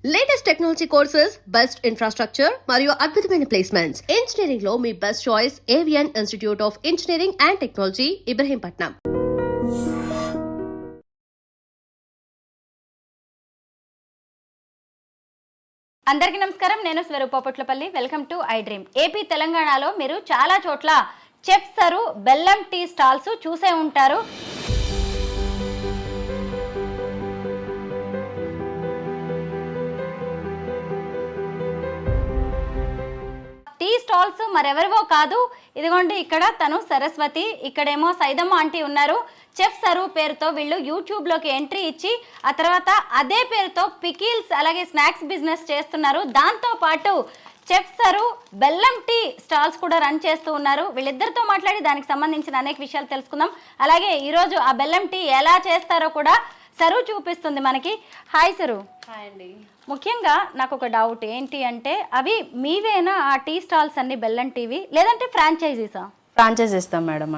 Latest technology courses, best infrastructure మరియు అద్భుతమైన placements. Engineering లో మీ best choice Avian institute of engineering and technology, Ibrahimpatnam. అందరికీ నమస్కారం. నేను Swaroopa Potlapalli. Welcome to I dream. AP తెలంగాణలో మీరు చాలా చోట్ల చెఫ్ సరు బెల్లం టీ స్టాల్స్ చూసే ఉంటారు. టీ స్టాల్స్ మరెవరివో కాదు, ఇదిగోండి ఇక్కడ తను సరస్వతి, ఇక్కడేమో సైదమ్మ ఆంటీ ఉన్నారు. చెఫ్ సరు పేరుతో వీళ్ళు యూట్యూబ్లోకి ఎంట్రీ ఇచ్చి ఆ తర్వాత అదే పేరుతో పికిల్స్ అలాగే స్నాక్స్ బిజినెస్ చేస్తున్నారు. దాంతోపాటు చెఫ్ సరు బెల్లం టీ స్టాల్స్ కూడా రన్ చేస్తూ ఉన్నారు. వీళ్ళిద్దరితో మాట్లాడి దానికి సంబంధించిన అనేక విషయాలు తెలుసుకుందాం. అలాగే ఈరోజు ఆ బెల్లం టీ ఎలా చేస్తారో కూడా సరు చూపిస్తుంది మనకి. Hi sir. హాయ్ అండి. ముఖ్యంగా నాకు ఒక డౌట్ ఏంటి అంటే, అవి మీవేనా ఆ టీ స్టాల్స్ అన్ని బెల్లం టీవీ, లేదంటే ఫ్రాంచైజీసా? ఫ్రాంచైజ్ ఇస్తాం మేడం.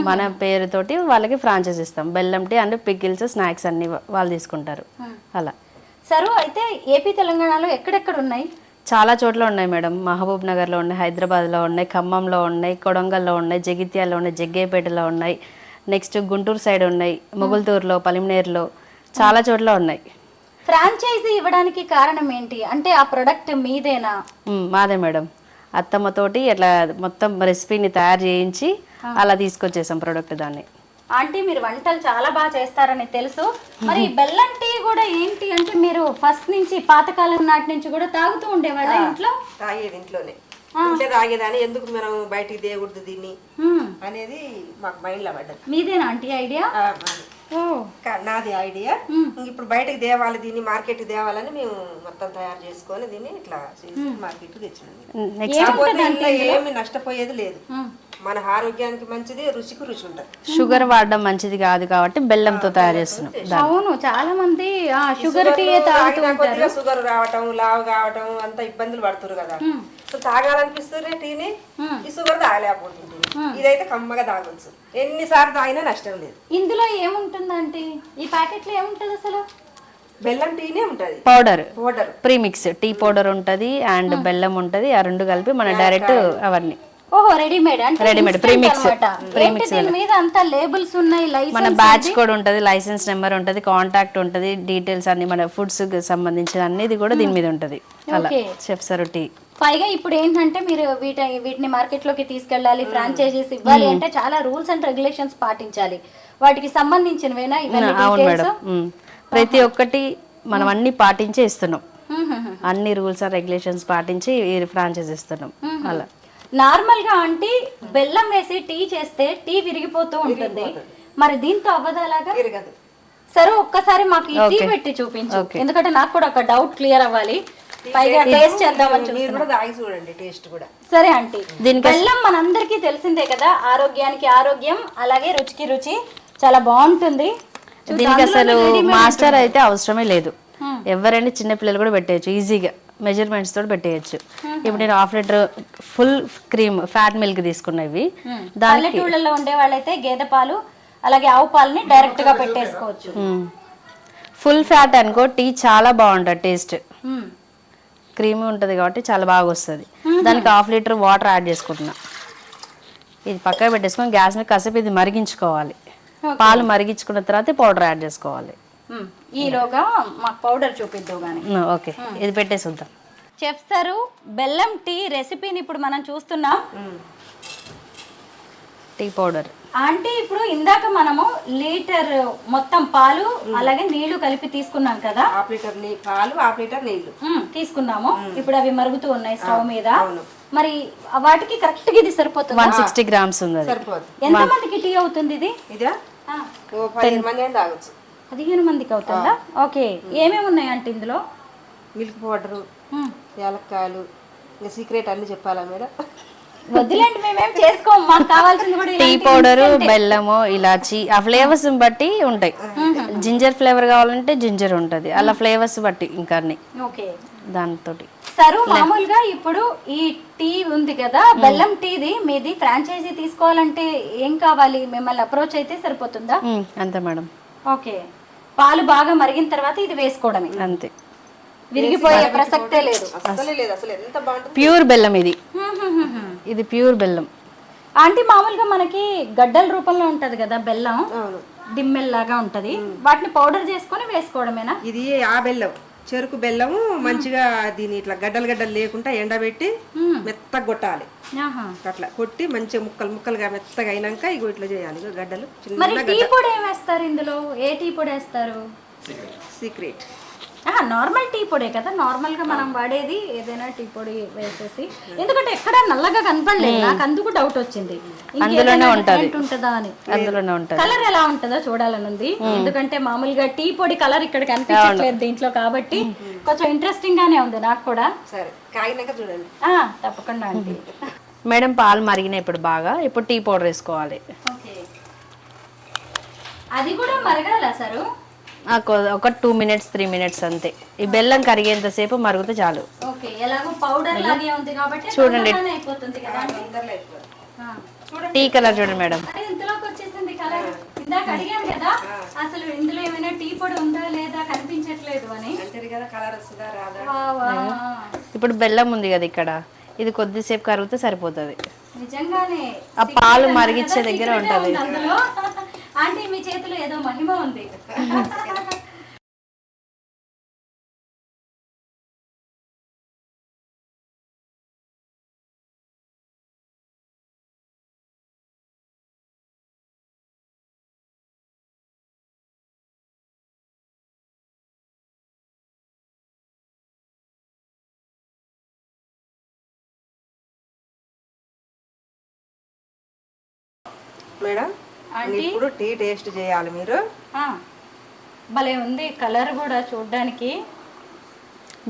మన పేరుతోటి వాళ్ళకి ఫ్రాంచైజ్ ఇస్తాం. బెల్లం టీ అండ్ పికిల్స్ స్నాక్స్ అన్ని వాళ్ళు తీసుకుంటారు అలా. సరు అయితే ఏపీ తెలంగాణలో ఎక్కడెక్కడ ఉన్నాయి? చాలా చోట్ల ఉన్నాయి మేడం. మహబూబ్ నగర్లో ఉన్నాయి, హైదరాబాద్లో ఉన్నాయి, ఖమ్మంలో ఉన్నాయి, కొడంగల్లో ఉన్నాయి, జగిత్యాల్లో ఉన్నాయి, జగ్గేపేటలో ఉన్నాయి, నెక్స్ట్ గుంటూరు సైడ్ ఉన్నాయి, మొగుల్తూరులో, పలిమినేరులో చాలా చోట్ల ఉన్నాయి. ఫ్రాంచైజీ ఇవ్వడానికి కారణం ఏంటి అంటే, ఆ ప్రొడక్ట్ మీదేనా? మాదే మేడం. అత్తమ్మతోటి అట్లా మొత్తం రెసిపీని తయారు చేయించి అలా తీసుకొచ్చేసాం ప్రోడక్ట్. దాన్ని ఆంటీ మీరు వంటలు చాలా బాగా చేస్తారని తెలుసు. మరి బెల్లం టీ కూడా ఏంటి అంటే, మీరు ఫస్ట్ నుంచి పాతకాలం నాటి నుంచి కూడా తాగుతూ ఉండేవాళ్ళ ఇంట్లో? తాగేది ఇంట్లోనే తాగేదాన్ని. ఎందుకు మనం బయటికి తేయకూడదు దీన్ని అనేది మాకు మైండ్ లో పడ్డది. మీదేనా ఆంటీ ఐడియా? నాది ఐడియా. ఇప్పుడు బయటకు తేవాలి, దీన్ని మార్కెట్ తేవాలని మేము మొత్తం తయారు చేసుకొని దీన్ని ఇట్లా మార్కెట్ తెచ్చినాం. ఏమి నష్టపోయేది లేదు. మన ఆరోగ్యానికి మంచిది, రుచికి రుచి ఉంటది. షుగర్ వాడడం మంచిది కాదు కాబట్టి బెల్లంతో తయారు చేస్తున్నాం. అవును, చాలా మంది షుగర్ టీ తాగుతుంటారు. షుగర్ రావటం, లావు కావటం అంత ఇబ్బందులు పడుతున్నారు కదా. తాగాలనిపిస్తుంది టీని, ఈ షుగర్ తాగలేకపోతుంది. ఇదైతే కమ్మగా తాగొచ్చు, ఎన్నిసార్లు తాగినా నష్టం లేదు. ఇందులో ఏముంటుందంటే, ఈ ప్యాకెట్ లో ఏముంటది అసలు? బెల్లం టీనే ఉంటది. పౌడర్ ప్రీమిక్స్ టీ పౌడర్ ఉంటది అండ్ బెల్లం ఉంటది. ఆ రెండు కలిపి మన డైరెక్ట్ అవన్నీ. ఓహో, రెడీమేడ్ అంటే రెడీమేడ్ ప్రీమిక్స్. దీని మీద అంతా లేబుల్స్ ఉన్నాయి, మన బ్యాచ్ కోడ్ ఉంటది, లైసెన్స్ నెంబర్ ఉంటది, కాంటాక్ట్ ఉంటది, డీటెయిల్స్ అన్ని మన ఫుడ్స్ కి సంబంధించిన అన్నిది కూడా దీని మీద ఉంటది. అలా చెఫ్ సరు టీ. పైగా ఇప్పుడు ఏంటంటే, మీరు వీటిని మార్కెట్ లోకి తీసుకెళ్ళాలి, ఫ్రాంచైజీస్ ఇవ్వాలి అంటే చాలా రూల్స్ అండ్ రెగ్యులేషన్స్ పాటించాలి. వాటికి సంబంధించినవేనా ఇవన్నీ? అవును మేడం. ప్రతి ఒక్కటి మనం అన్ని పాటించే ఇస్తున్నాం. అన్ని రూల్స్ అండ్ రెగ్యులేషన్స్ పాటించి ఫ్రాంచైజ్ ఇస్తున్నాం. అలా నార్మల్ గా అంటే బెల్లం వేసి టీ చేస్తే టీ విరిగిపోతూ ఉంటుంది, మరి దీంతో అవ్వదు అలాగా? సరే ఒక్కసారి మాకు ఈ టీ పెట్టి చూపించు, ఎందుకంటే నాకు కూడా ఒక డౌట్ క్లియర్ అవ్వాలి. పైగా టేస్ట్ చేద్దామని మీరు కూడా తాగి చూడండి, టేస్ట్ కూడా. సరే ఆంటీ, బెల్లం మనందరికీ తెలిసిందే కదా, ఆరోగ్యానికి ఆరోగ్యం అలాగే రుచికి రుచి, చాలా బాగుంటుంది. దీనికి అసలు మాస్టర్ అయితే అవసరమే లేదు. ఎవరైనా చిన్న పిల్లలు కూడా పెట్టేయచ్చు ఈజీగా, మెజర్మెంట్స్ తోటి పెట్టేయచ్చు. ఇప్పుడు నేను 1/2 litre full cream fat milk తీసుకున్నవి. పల్లెటూళ్ళలో ఉండే వాళ్ళైతే గేదె పాలు అలాగే ఆవు పాలని డైరెక్ట్ గా పెట్టేసుకోవచ్చు. ఫుల్ ఫ్యాట్ అనుకో టీ చాలా బాగుంటుంది, టేస్ట్ క్రీమీ ఉంటుంది కాబట్టి చాలా బాగా వస్తుంది. దానికి 1/2 లీటర్ వాటర్ యాడ్ చేసుకుంటున్నా. ఇది పక్కన పెట్టేసుకొని గ్యాస్ మీద కాసేపు ఇది మరిగించుకోవాలి. పాలు మరిగించుకున్న తర్వాత పౌడర్ యాడ్ చేసుకోవాలి. ఈలోగా మాకు పౌడర్ చూపిద్దాం కానీ. ఓకే, ఇది పెట్టేసి వద్దాం. చెఫ్ సరు బెల్లం టీ రెసిపీని ఇప్పుడు మనం చూస్తున్నాం. టీ పౌడర్ అంటే ఇప్పుడు ఇందాక మనము లీటర్ మొత్తం పాలు అలాగే నీళ్లు కలిపి తీసుకున్నాం కదా. 1/2 లీటర్ పాలు, 1/2 లీటర్ నీళ్లు తీసుకున్నాము. ఇప్పుడు అవి మరుగుతూ ఉన్నాయి స్టవ్ మీద. మరి వాటికి కరెక్ట్ గా ఇది సరిపోతుంది. 160 గ్రామ్స్ ఉంది. ఎంత మందికి టీ అవుతుంది ఇది? ఇదా 15 మంది అయినా తాగొచ్చు. 15 మందికి అవుతుందా? ఓకే. ఏమేమి ఉన్నాయి అంటే ఇందులో? మిల్క్ పౌడరు, యాలక్కాయలు, ఇంకా సీక్రెట్ అన్ని చెప్పాలా మేడం? వద్దులేండి, మేమేం చేసుకోము, మాకు కావాల్సింది కూడా టీ పౌడరు, బెల్లము, ఇలాచి, ఆ ఫ్లేవర్స్ బట్టి ఉంటాయి. జింజర్ ఫ్లేవర్ కావాలంటే జింజర్ ఉంటది, అలా ఫ్లేవర్స్ బట్టి ఇంకా అన్ని. ఓకే, దాంతో సరు మామూలుగా ఇప్పుడు ఈ టీ ఉంది కదా, బెల్లం టీది మీది ఫ్రాంచైజీ తీసుకోవాలంటే ఏం కావాలి? మిమ్మల్ని అప్రోచ్ అయితే అంతే మేడం. ఓకే, పాలు బాగా మరిగిన తర్వాత ఇది వేసుకోవడమే అంతే. విరిగిపోయే ప్రసక్తే లేదు. అసలే లేదు, అసలు ఎంత బాగుంటుంది. ప్యూర్ బెల్లం ఇది. ఇది ప్యూర్ బెల్లం. ఆంటీ మామూలుగా మనకి గడ్డల రూపంలో ఉంటది కదా బెల్లం, దిమ్మెల్లాగా ఉంటది, వాటిని పౌడర్ చేసుకొని వేసుకోవడమేనా? ఇది ఆ బెల్లం, చెరుకు బెల్లము మంచిగా దీని ఇట్లా గడ్డలు గడ్డలు లేకుండా ఎండబెట్టి మెత్తగా కొట్టాలి. అట్లా కొట్టి మంచిగా ముక్కలు ముక్కలుగా మెత్తగా అయినాక ఇగో ఇట్లా చేయాలి. ఇగో గడ్డలు మరి చిన్న టీ పొడి ఏమేస్తారు ఇందులో? ఏ టీ పొడి వేస్తారు? సీక్రెట్. నార్మల్ టీ పొడే కదా, నార్మల్ గా మనం వాడేది ఏదైనా టీ పొడి వేసేసి. ఎందుకంటే ఎక్కడ నల్లగా కనపడలేదు నాకు, అందుకు డౌట్ వచ్చింది అందులోనే ఉంటుందా అని. అందులోనే ఉంటుంది. కలర్ ఎలా ఉంటుందో చూడాలనుంది, ఎందుకంటే మామూలుగా టీ పొడి కలర్ ఇక్కడ కనిపించట్లేదు దీంట్లో, కాబట్టి కొంచెం ఇంట్రెస్టింగ్ గానే ఉంది నాకు కూడా. సరే కాగినాక చూడండి. తప్పకుండా అండి. మేడం పాలు మరిగినాయి ఇప్పుడు బాగా. ఇప్పుడు టీ పౌడర్ వేసుకోవాలి. అది కూడా మరగాల సారు? ఒక 2 minutes 3 minutes అంతే. ఈ బెల్లం కరిగేంతసేపు మరుగుతే చాలు. చూడండి టీ కలర్ చూడండి మేడం. అసలు ఇందులో ఏమైనా టీ పొడి ఉందా లేదా కనిపించట్లేదు అని. ఇప్పుడు బెల్లం ఉంది కదా ఇక్కడ, ఇది కొద్దిసేపు కరిగితే సరిపోతుంది. నిజంగానే ఆ పాలు మరిగించే దగ్గర ఉంటది. ఆంటీ మీ చేతిలో ఏదో మహిమ ఉంది. మేడం ఇప్పుడు టీ టేస్ట్ చేయాలి మీరు. భలే ఉంది కలర్ కూడా చూడడానికి.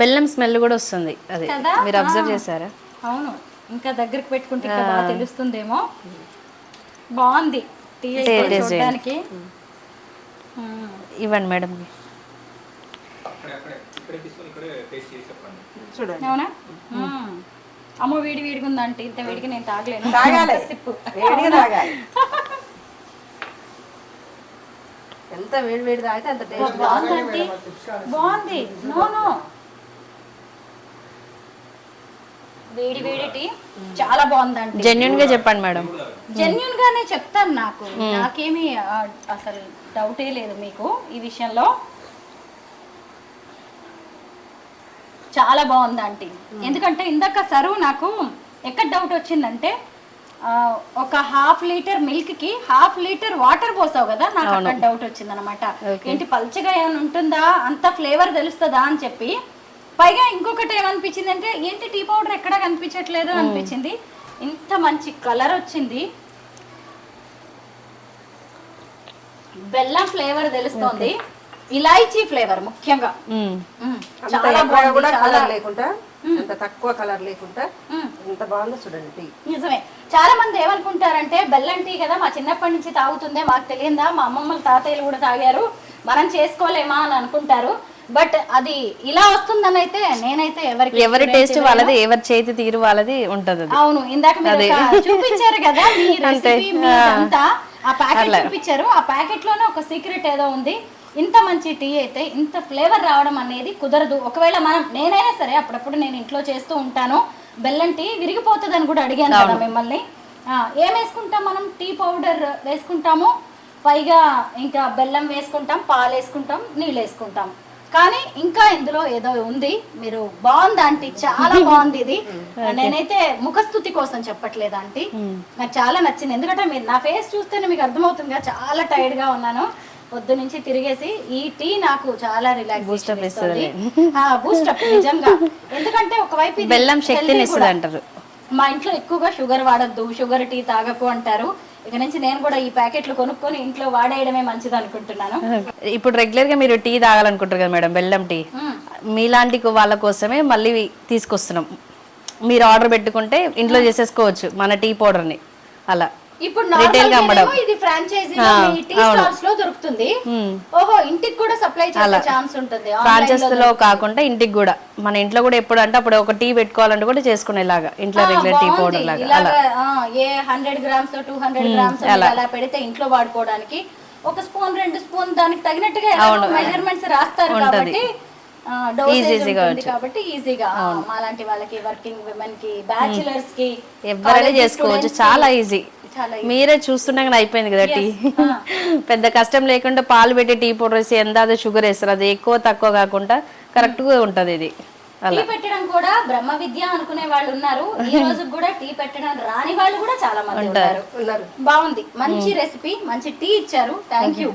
బెల్లం స్మెల్ కూడా వస్తుంది, అది మీరు అబ్జర్వ్ చేశారా? అవును, ఇంకా దగ్గరికి పెట్టుకుంటే బాగా తెలుస్తుందేమో. బాగుంది టీ చూడడానికి. ఇవ్వండి మేడం. చూడండి. అవునా? అమ్మో వేడి వేడిగా ఉందంటే, ఇంత వేడిగా నేను తాగలేను. తాగాలి, వేడిగా తాగాలి. ఎంత వేడి వేడి తాగితే అంత టేస్ట్. బాగుంది. నో వేడి వేడి టీ చాలా బాగుందండి. జెన్యున్ గా చెప్పండి మేడం. జెన్యున్ గానే చెప్తాను, నాకేమీ అసలు డౌటే లేదు మీకు ఈ విషయంలో. చాలా బాగుంది ఆంటీ. ఎందుకంటే ఇందాక సరువు నాకు ఎక్కడ డౌట్ వచ్చిందంటే, ఒక 1/2 లీటర్ మిల్క్ కి 1/2 లీటర్ వాటర్ పోసావు కదా, నాకు అక్కడ డౌట్ వచ్చింది అనమాట. ఏంటి పల్చగా ఏమైనా ఉంటుందా, అంత ఫ్లేవర్ తెలుస్తుందా అని చెప్పి. పైగా ఇంకొకటి ఏమనిపించింది అంటే, ఏంటి టీ పౌడర్ ఎక్కడ కనిపించట్లేదు అనిపించింది. ఇంత మంచి కలర్ వచ్చింది, బెల్లం ఫ్లేవర్ తెలుస్తోంది, ఇలాయచీ ఫ్లేవర్ ముఖ్యంగా. చాలా బాగా కలర్ లేకుండా, అంత తక్కువ కలర్ లేకుండా ఎంత బాగుందో చూడండి టీ. నిజమే. చాలా మంది ఏమనుకుంటారంటే, బెల్లం టీ కదా మా చిన్నప్పటి నుంచి తాగుతుందే, మాకు తెలియదా, మా అమ్మమ్మలు తాతయ్యలు కూడా తాగారు, మనం చేసుకోలేమా అని అనుకుంటారు. బట్ అది ఇలా వస్తుందని అయితే నేనైతే ఎవరి టేస్ట్ వాళ్ళది, ఎవరి చేతి తీరు వాళ్ళది ఉంటది. అవును, ఇందాక మీరు చూపించారు కదా మీ రెసిపీ, మీదంతా ఆ ప్యాకెట్ చూపించారు. ఆ ప్యాకెట్ లోనే ఒక సీక్రెట్ ఏదో ఉంది. ఇంత మంచి టీ అయితే ఇంత ఫ్లేవర్ రావడం అనేది కుదరదు. ఒకవేళ నేనైనా సరే అప్పుడప్పుడు నేను ఇంట్లో చేస్తూ ఉంటాను, బెల్లం టీ విరిగిపోతుంది అని కూడా అడిగాను కదా మిమ్మల్ని. ఏం వేసుకుంటాం మనం? టీ పౌడర్ వేసుకుంటాము, పైగా ఇంకా బెల్లం వేసుకుంటాం, పాలు వేసుకుంటాం, నీళ్ళు వేసుకుంటాం. కానీ ఇంకా ఇందులో ఏదో ఉంది. మీరు బాగుంది ఆంటీ, చాలా బాగుంది ఇది. నేనైతే ముఖస్థుతి కోసం చెప్పట్లేదు ఆంటీ, నాకు చాలా నచ్చింది. ఎందుకంటే మీరు నా ఫేస్ చూస్తేనే మీకు అర్థమవుతుందిగా, చాలా టైర్డ్ గా ఉన్నాను పొద్దు నుంచి తిరిగేసి. ఈ టీ నాకు చాలా రిలాక్స్ బూస్టప్ నిజంగా. ఎందుకంటే ఒకవైపు బెల్లం శక్తిని ఇస్తుంది అంటారు. మా ఇంట్లో ఎక్కువగా షుగర్ వాడద్దు, షుగర్ టీ తాగకు అంటారు. ఇక నుంచి నేను కూడా ఈ ప్యాకెట్లు కొనుక్కొని ఇంట్లో వాడేయడమే మంచిది అనుకుంటున్నాను. ఇప్పుడు రెగ్యులర్ గా మీరు టీ తాగాలనుకుంటారు కదా మేడం, బెల్లం టీ, మీలాంటి వాళ్ళ కోసమే మళ్ళీ తీసుకొస్తున్నాం. మీరు ఆర్డర్ పెట్టుకుంటే ఇంట్లో చేసేసుకోవచ్చు మన టీ పౌడర్ ని. అలా ఇప్పుడు ఇది ఫ్రాంచైజీ టీ స్టాల్స్ లో దొరుకుతుంది. ఓహో, ఇంటికి కూడా సప్లై చేసే ఛాన్స్ ఉంటుంది. ఫ్రాంచైజీ లో కాకుండా ఇంటికి కూడా, మన ఇంట్లో కూడా ఎప్పుడు అంటే అప్పుడు ఒక టీ పెట్టుకోవాలంటే కూడా చేసుకునేలాగా ఇంట్లో రెగ్యులర్ టీ పౌడర్ లాగా. ఏ 100 grams 200 grams అలా పెడితే ఇంట్లో వాడుకోవడానికి 1 స్పూన్ 2 స్పూన్ దానికి తగినట్టుగా మెజర్మెంట్స్ రాస్తారు కాబట్టి ఈజీగా కాబట్టి ఈజీగా మాలాంటి వాళ్ళకి, వర్కింగ్ విమెన్ కి, బ్యాచిలర్స్ కి ఎవరైనా చేసుకోవచ్చు, చాలా ఈజీ. మీరే చూస్తుండగా అయిపోయింది కదా టీ. పెద్ద కష్టం లేకుండా పాలు పెట్టి టీ పౌడర్ వేసి ఎంత షుగర్ వేస్తారు, అది ఎక్కువ తక్కువ కాకుండా కరెక్ట్ గా ఉంటది ఇది. టీ పెట్టడం కూడా బ్రహ్మ విద్య అనుకునే వాళ్ళు ఉన్నారు, ఈ రోజు కూడా టీ పెట్టడం రాని వాళ్ళు కూడా చాలా మంది ఉన్నారు. బాగుంది, మంచి రెసిపీ, మంచి టీ ఇచ్చారు. Thank you.